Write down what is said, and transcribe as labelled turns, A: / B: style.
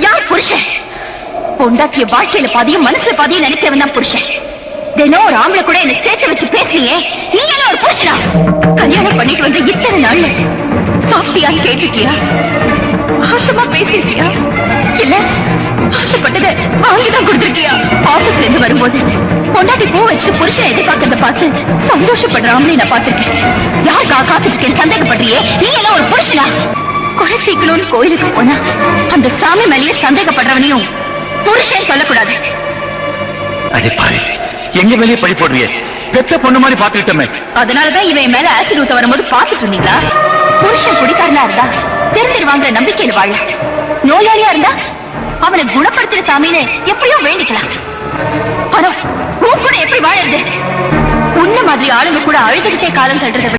A: யார் புருஷன்? பொண்டாட்டிய வாழ்க்கையில பாதியும் மனசுல பாதியும் நினைக்கிறவன் தான் புருஷன். தினம் ஒரு ஆம்பளை கூட என்ன சேர்த்து வச்சு பேசுனியே, நீ எல்லாம் ஒரு புருஷனா? கல்யாணம் பண்ணிட்டு வந்து இத்தனை நாள்ல சாப்பிட்டியான்னு கேட்டிருக்கியா? ஆசமா பேசிருக்கியா? இல்ல ஆசைப்பட்டதை வாங்கிதான் கொடுத்திருக்கியா? ஆபீஸ்ல இருந்து வரும்போது பொண்டாட்டி பூ வச்சு புருஷனை எதிர்பார்க்கறத பார்த்து சந்தோஷப்படுற ஆம்பளை நான் பார்த்திருக்கேன். யாருக்கா காத்துட்டு சந்தேகப்படுறியே, நீ எல்லாம் ஒரு புருஷனா? குறைத்தீக்கணும்னு கோயிலுக்கு போனா அந்த சாமி மேலேயே சந்தேகப்படுறவனையும் புருஷன் சொல்லக்கூடாது.
B: அடிப்பாரு, எங்க மேலேயே பழி போடுறியே? பெத்த பொண்ணு மாதிரி பாத்துக்கிட்டோமே.
A: அதனாலதான் இவன் மேல ஆசிட் ஊத்த வரும்போது பாத்துட்டு இருந்தீங்களா? புருஷன் குடிக்காரனா இருந்தா தெரிஞ்சிருவாங்கிற நம்பிக்கையில வாழ, நோயாளியா இருந்தா அவனை குணப்படுத்துற சாமின்னு எப்படியோ வேண்டிக்கலாம். ஆனா உன் கூட எப்படி வாழறது? உன்ன மாதிரி ஆளுங்க கூட அழுதுகிட்டே காலம் தள்ளுறத